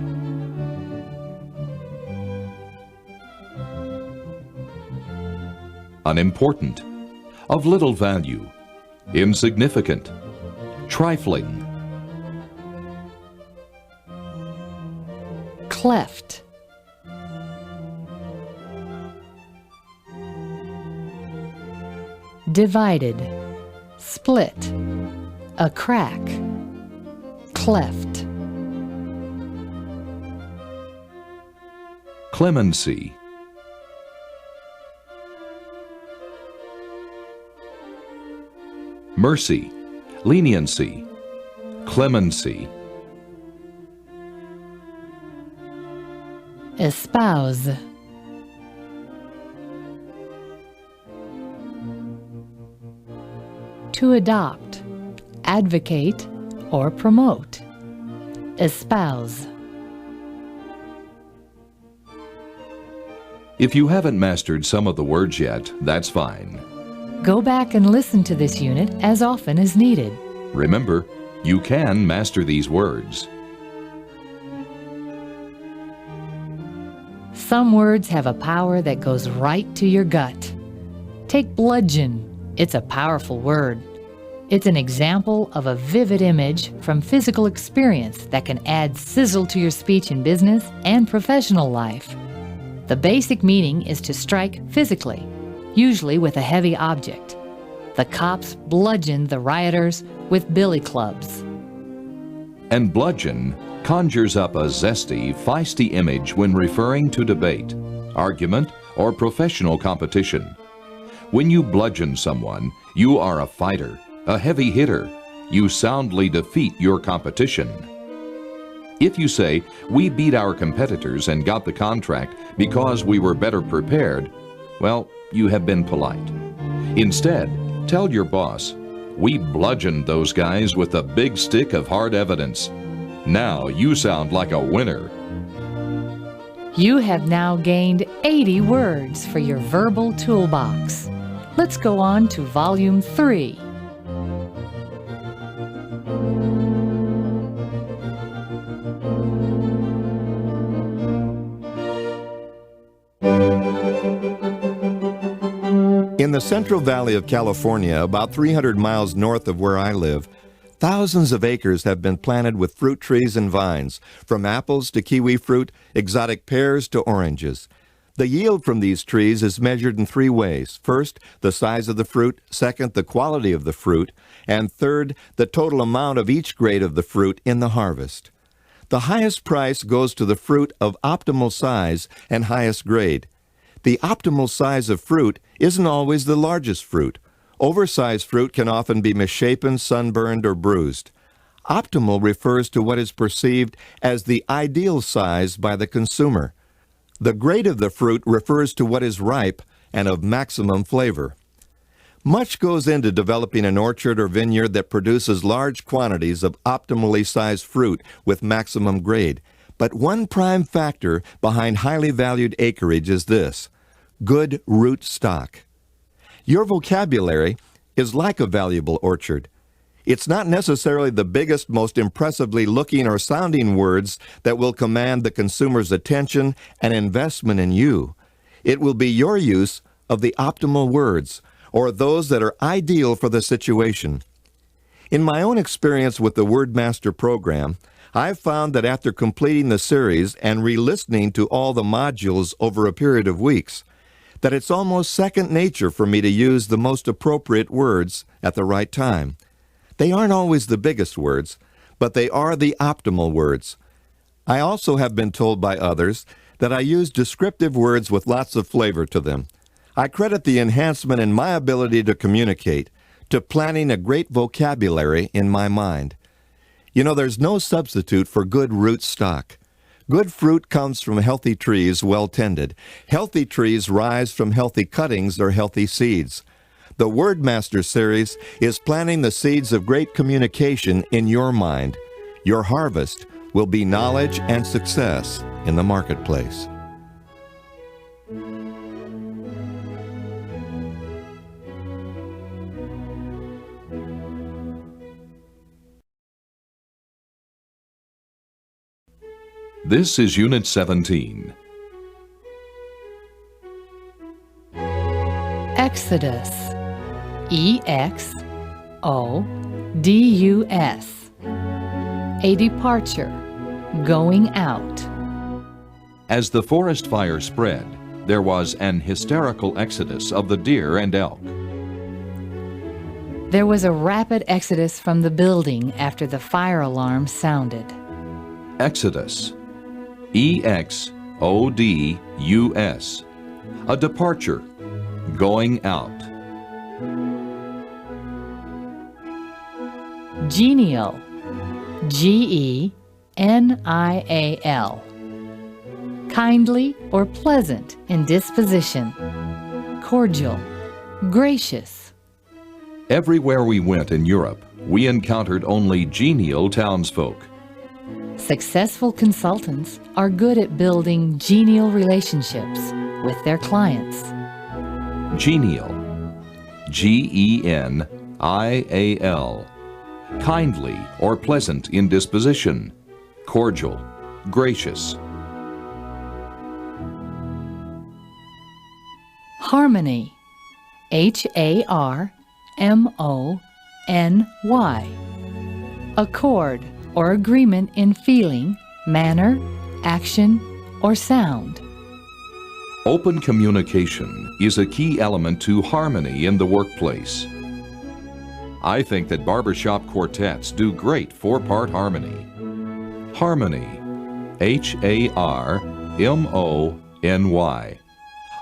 Speaker 1: Unimportant, of little value, insignificant, trifling.
Speaker 2: Cleft. Divided, split, a crack, cleft.
Speaker 1: Clemency. Mercy, leniency, clemency.
Speaker 2: Espouse. To adopt, advocate, or promote. Espouse.
Speaker 1: If you haven't mastered some of the words yet, that's fine.
Speaker 2: Go back and listen to this unit as often as needed.
Speaker 1: Remember, you can master these words.
Speaker 2: Some words have a power that goes right to your gut. Take bludgeon. It's a powerful word. It's an example of a vivid image from physical experience that can add sizzle to your speech in business and professional life. The basic meaning is to strike physically, usually with a heavy object. The cops bludgeoned the rioters with billy clubs.
Speaker 1: And bludgeon conjures up a zesty, feisty image when referring to debate, argument, or professional competition. When you bludgeon someone, you are a fighter, a heavy hitter. You soundly defeat your competition. If you say, "We beat our competitors and got the contract because we were better prepared," well, you have been polite. Instead, tell your boss, "We bludgeoned those guys with a big stick of hard evidence. Now you sound like a winner."
Speaker 2: You have now gained 80 words for your verbal toolbox. Let's go on to Volume 3.
Speaker 3: In the Central Valley of California, about 300 miles north of where I live, thousands of acres have been planted with fruit trees and vines, from apples to kiwi fruit, exotic pears to oranges. The yield from these trees is measured in 3 ways. First, the size of the fruit. Second, the quality of the fruit. And third, the total amount of each grade of the fruit in the harvest. The highest price goes to the fruit of optimal size and highest grade. The optimal size of fruit isn't always the largest fruit. Oversized fruit can often be misshapen, sunburned, or bruised. Optimal refers to what is perceived as the ideal size by the consumer. The grade of the fruit refers to what is ripe and of maximum flavor. Much goes into developing an orchard or vineyard that produces large quantities of optimally sized fruit with maximum grade. But one prime factor behind highly valued acreage is this: good root stock. Your vocabulary is like a valuable orchard. It's not necessarily the biggest, most impressively looking or sounding words that will command the consumer's attention and investment in you. It will be your use of the optimal words, or those that are ideal for the situation. In my own experience with the wordmaster program, I've found that after completing the series and re-listening to all the modules over a period of weeks, that it's almost second nature for me to use the most appropriate words at the right time. They aren't always the biggest words, but they are the optimal words. I also have been told by others that I use descriptive words with lots of flavor to them. I credit the enhancement in my ability to communicate to planning a great vocabulary in my mind. You know, there's no substitute for good root stock. Good fruit comes from healthy trees well tended. Healthy trees rise from healthy cuttings or healthy seeds. The Wordmaster series is planting the seeds of great communication in your mind. Your harvest will be knowledge and success in the marketplace.
Speaker 1: This is Unit 17.
Speaker 2: Exodus. E-X-O-D-U-S. A departure, going out.
Speaker 1: As the forest fire spread, there was an hysterical exodus of the deer and elk.
Speaker 2: There was a rapid exodus from the building after the fire alarm sounded.
Speaker 1: Exodus. E-X-O-D-U-S. A departure, going out.
Speaker 2: Genial. G-E-N-I-A-L. Kindly or pleasant in disposition. Cordial. Gracious.
Speaker 1: Everywhere we went in Europe, we encountered only genial townsfolk.
Speaker 2: Successful consultants are good at building genial relationships with their clients.
Speaker 1: Genial. G-E-N-I-A-L. Kindly or pleasant in disposition. Cordial. Gracious.
Speaker 2: Harmony. H-A-R-M-O-N-Y. Accord or agreement in feeling, manner, action, or sound.
Speaker 1: Open communication is a key element to harmony in the workplace. I think that barbershop quartets do great four-part harmony. Harmony. H-A-R-M-O-N-Y.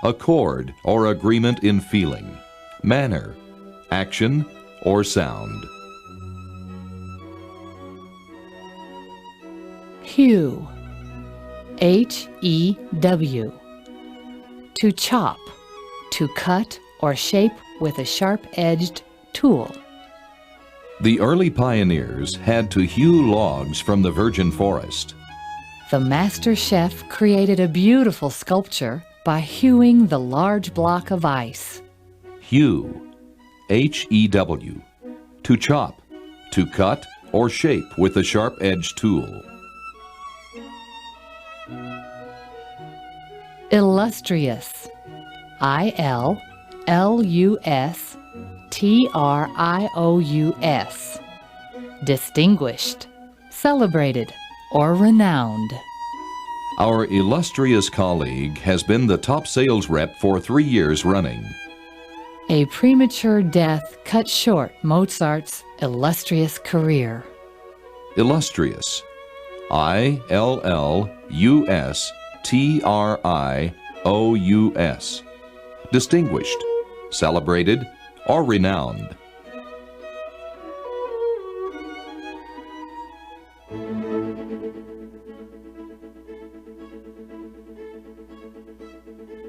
Speaker 1: Accord or agreement in feeling, manner, action, or sound.
Speaker 2: Hew. H-E-W. To chop, to cut or shape with a sharp-edged tool.
Speaker 1: The early pioneers had to hew logs from the virgin forest.
Speaker 2: The master chef created a beautiful sculpture by hewing the large block of ice.
Speaker 1: Hew. H-E-W. To chop, to cut, or shape with a sharp-edged tool.
Speaker 2: Illustrious. I-L-L-U-S-T-R-I-O-U-S. Distinguished, celebrated, or renowned.
Speaker 1: Our illustrious colleague has been the top sales rep for 3 years running.
Speaker 2: A premature death cut short Mozart's illustrious career.
Speaker 1: Illustrious. I-L-L-U-S-T-R-I-O-U-S. Distinguished, celebrated, or renowned.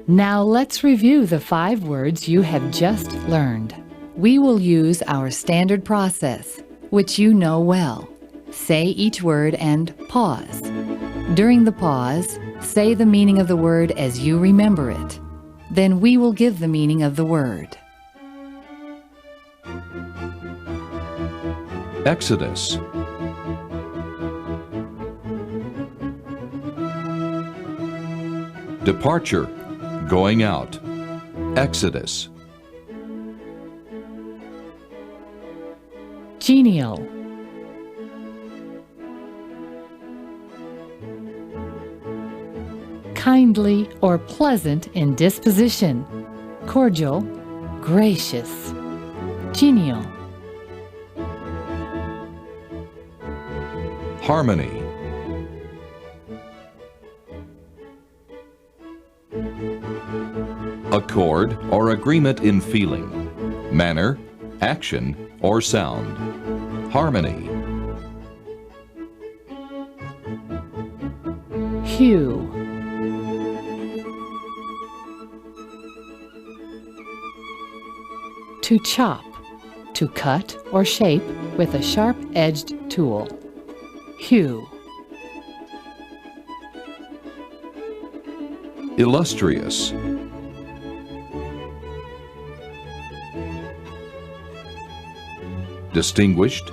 Speaker 2: Now let's review the 5 words you have just learned. We will use our standard process, which you know well. Say each word and pause. During the pause, say the meaning of the word as you remember it. Then we will give the meaning of the word.
Speaker 1: Exodus. Departure, going out. Exodus.
Speaker 2: Genial. kindly or pleasant in disposition, cordial, gracious, genial.
Speaker 1: Harmony. Accord or agreement in feeling, manner, action, or sound. Harmony.
Speaker 2: Hue. To chop, to cut or shape with a sharp-edged tool. Hue.
Speaker 1: Illustrious. Distinguished,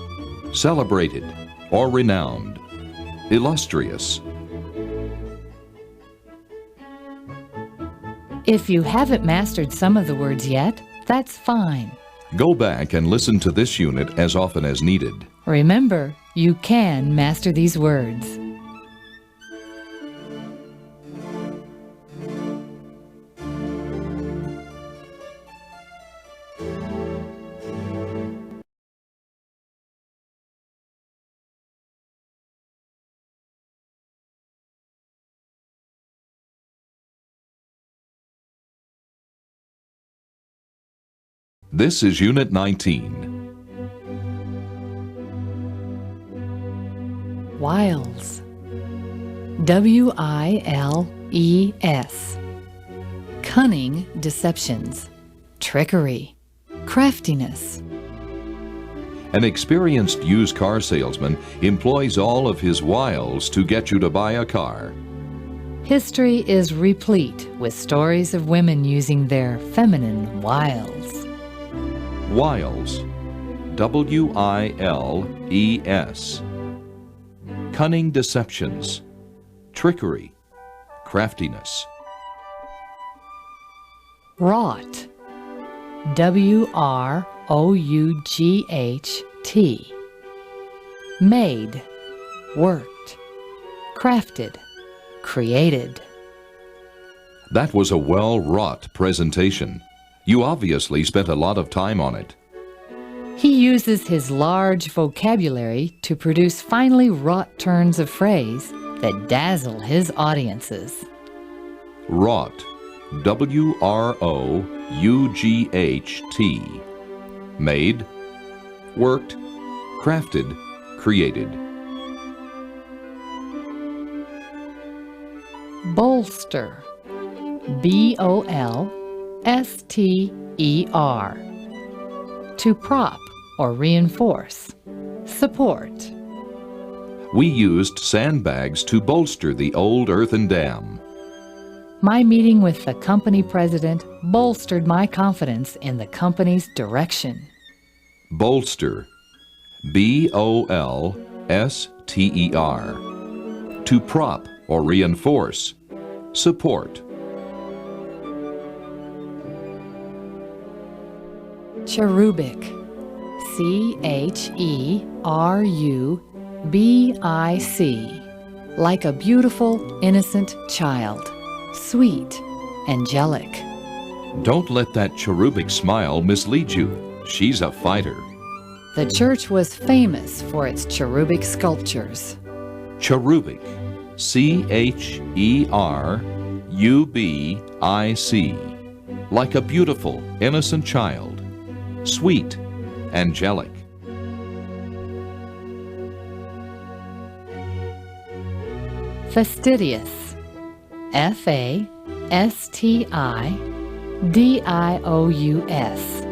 Speaker 1: celebrated, or renowned. Illustrious.
Speaker 2: If you haven't mastered some of the words yet, that's fine.
Speaker 1: Go back and listen to this unit as often as needed.
Speaker 2: Remember, you can master these words.
Speaker 1: This is Unit 19.
Speaker 2: Wiles. W-I-L-E-S. Cunning deceptions, trickery, craftiness.
Speaker 1: An experienced used car salesman employs all of his wiles to get you to buy a car.
Speaker 2: History is replete with stories of women using their feminine wiles.
Speaker 1: Wiles. W-I-L-E-S. Cunning deceptions, trickery, craftiness.
Speaker 2: Wrought. W-R-O-U-G-H-T. Made, worked, crafted, created.
Speaker 1: That was a well-wrought presentation. You obviously spent a lot of time on it.
Speaker 2: He uses his large vocabulary to produce finely wrought turns of phrase that dazzle his audiences.
Speaker 1: Wrought. W-R-O-U-G-H-T. Made, worked, crafted, created.
Speaker 2: Bolster. B-O-L-S-T-E-R. To prop or reinforce, support.
Speaker 1: We used sandbags to bolster the old earthen dam.
Speaker 2: My meeting with the company president bolstered my confidence in the company's direction.
Speaker 1: Bolster. B-O-L-S-T-E-R. To prop or reinforce, support.
Speaker 2: Cherubic. C-H-E-R-U-B-I-C. Like a beautiful, innocent child. Sweet, angelic.
Speaker 1: Don't let that cherubic smile mislead you. She's a fighter.
Speaker 2: The church was famous for its cherubic sculptures.
Speaker 1: Cherubic. C-H-E-R-U-B-I-C. Like a beautiful, innocent child. Sweet, angelic.
Speaker 2: Fastidious. F-A-S-T-I-D-I-O-U-S.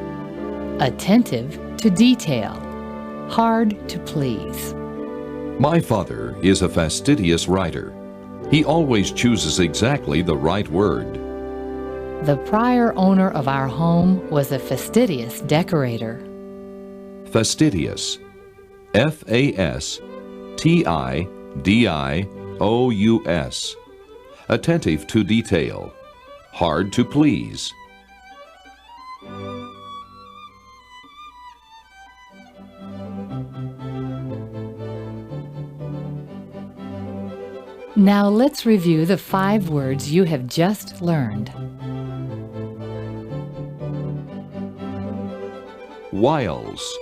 Speaker 2: Attentive to detail. Hard to please.
Speaker 1: My father is a fastidious writer. He always chooses exactly the right word.
Speaker 2: The prior owner of our home was a fastidious decorator.
Speaker 1: Fastidious. F-A-S-T-I-D-I-O-U-S. Attentive to detail. Hard to please.
Speaker 2: Now let's review the 5 words you have just learned.
Speaker 1: Wiles.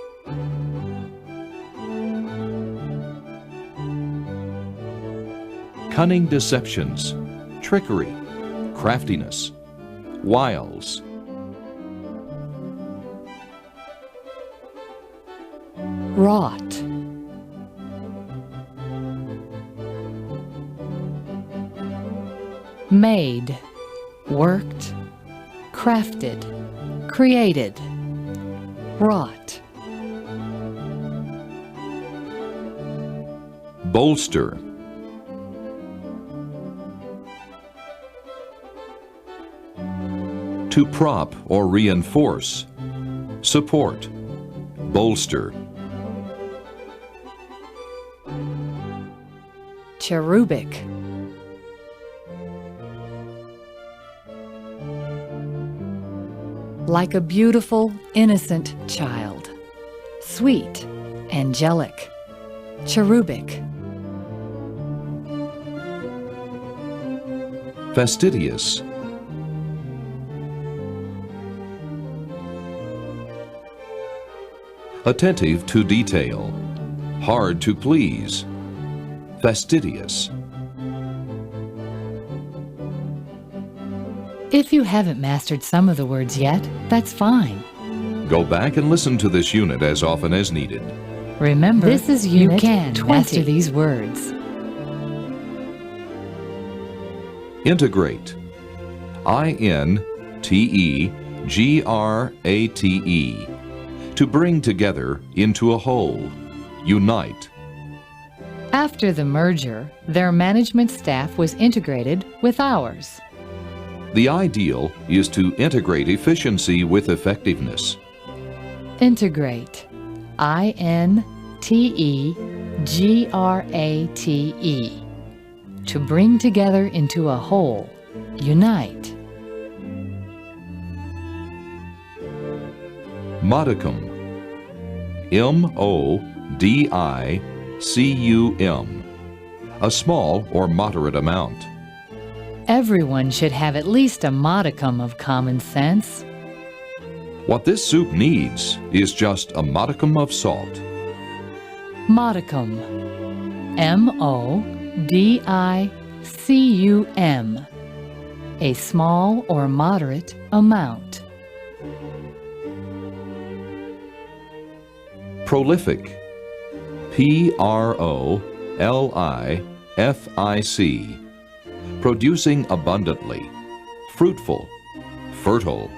Speaker 1: Cunning deceptions, trickery, craftiness. Wiles.
Speaker 2: Wrought. Made, worked, crafted, created, wrought.
Speaker 1: Bolster. To prop or reinforce. Support. Bolster.
Speaker 2: Cherubic. Like a beautiful, innocent child. Sweet, angelic, cherubic.
Speaker 1: Fastidious. Attentive to detail. Hard to please. Fastidious.
Speaker 2: If you haven't mastered some of the words yet, that's fine.
Speaker 1: Go back and listen to this unit as often as needed.
Speaker 2: Remember, this is Unit
Speaker 4: you can
Speaker 2: 20.
Speaker 4: master
Speaker 2: these words.
Speaker 1: Integrate. I-N-T-E-G-R-A-T-E. To bring together into a whole. Unite.
Speaker 2: After the merger, their management staff was integrated with ours.
Speaker 1: The ideal is to integrate efficiency with effectiveness.
Speaker 2: Integrate. I-N-T-E-G-R-A-T-E. To bring together into a whole. Unite.
Speaker 1: Modicum. M-O-D-I-C-U-M. A small or moderate amount.
Speaker 2: Everyone should have at least a modicum of common sense.
Speaker 1: What this soup needs is just a modicum of salt.
Speaker 2: Modicum. M-O-D-I-C-U-M. A small or moderate amount.
Speaker 1: Prolific. P-R-O-L-I-F-I-C. Producing abundantly. Fruitful. Fertile.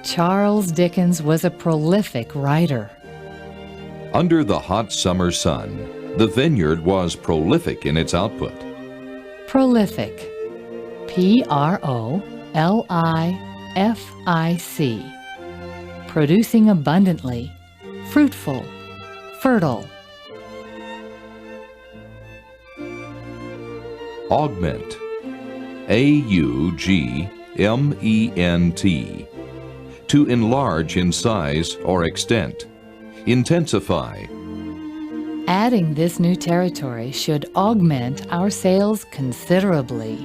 Speaker 2: Charles Dickens was a prolific writer.
Speaker 1: Under the hot summer sun, the vineyard was prolific in its output.
Speaker 2: Prolific. P-R-O-L-I-F-I-C. Producing abundantly. Fruitful. Fertile.
Speaker 1: Augment. A-U-G-M-E-N-T. To enlarge in size or extent. Intensify.
Speaker 2: Adding this new territory should augment our sales considerably.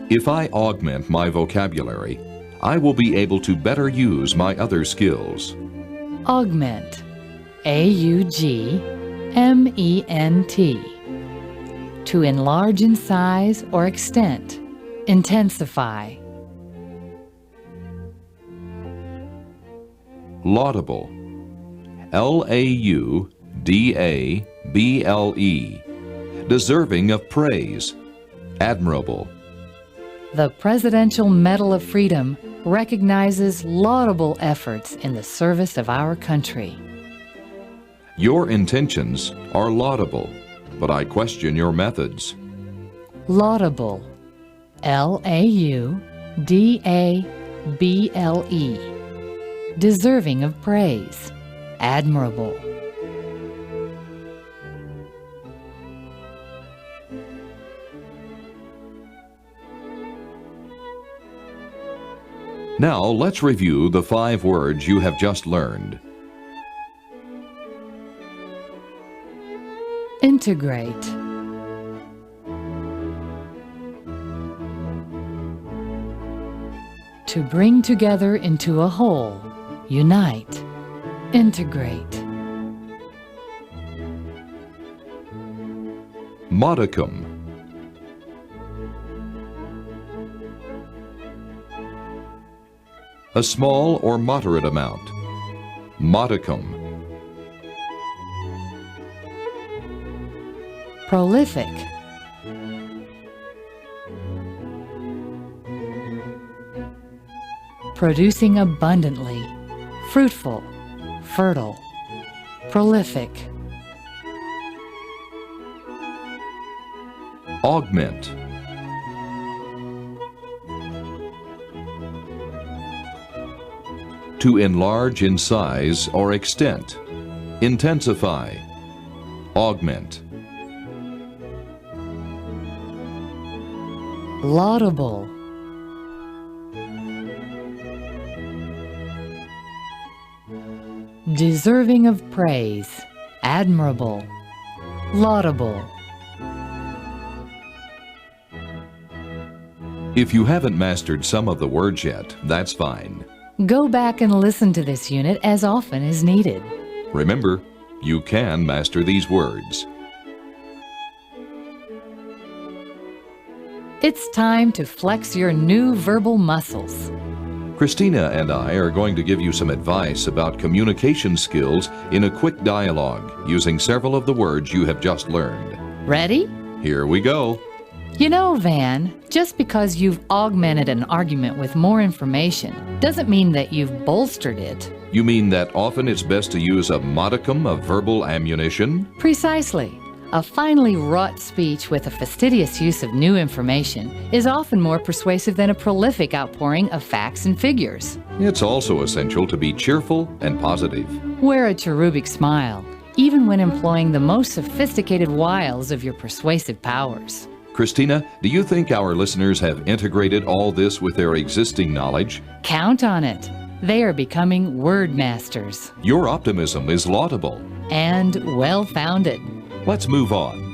Speaker 1: If I augment my vocabulary, I will be able to better use my other skills.
Speaker 2: Augment. A-U-G-M-E-N-T. To enlarge in size or extent. Intensify.
Speaker 1: Laudable. L-A-U-D-A-B-L-E. Deserving of praise. Admirable.
Speaker 2: The Presidential Medal of Freedom recognizes laudable efforts in the service of our country.
Speaker 1: Your intentions are laudable, but I question your methods.
Speaker 2: Laudable. L-A-U-D-A-B-L-E. Deserving of praise. Admirable.
Speaker 1: Now let's review the 5 words you have just learned.
Speaker 2: Integrate. To bring together into a whole. Unite. Integrate.
Speaker 1: Modicum. A small or moderate amount. Modicum.
Speaker 2: Prolific. Producing abundantly. Fruitful. Fertile. Prolific.
Speaker 1: Augment. To enlarge in size or extent. Intensify. Augment.
Speaker 2: Laudable. Deserving of praise. Admirable. Laudable.
Speaker 1: If you haven't mastered some of the words yet, that's fine.
Speaker 2: Go back and listen to this unit as often as needed.
Speaker 1: Remember, you can master these words.
Speaker 2: It's time to flex your new verbal muscles.
Speaker 1: Christina and I are going to give you some advice about communication skills in a quick dialogue using several of the words you have just learned.
Speaker 2: Ready?
Speaker 1: Here we go.
Speaker 2: You know, Van, just because you've augmented an argument with more information doesn't mean that you've bolstered it.
Speaker 1: You mean that often it's best to use a modicum of verbal ammunition?
Speaker 2: Precisely. A finely wrought speech with a fastidious use of new information is often more persuasive than a prolific outpouring of facts and figures.
Speaker 1: It's also essential to be cheerful and positive.
Speaker 2: Wear a cherubic smile, even when employing the most sophisticated wiles of your persuasive powers.
Speaker 1: Christina, do you think our listeners have integrated all this with their existing knowledge?
Speaker 2: Count on it. They are becoming wordmasters.
Speaker 1: Your optimism is laudable.
Speaker 2: And well-founded.
Speaker 1: Let's move on.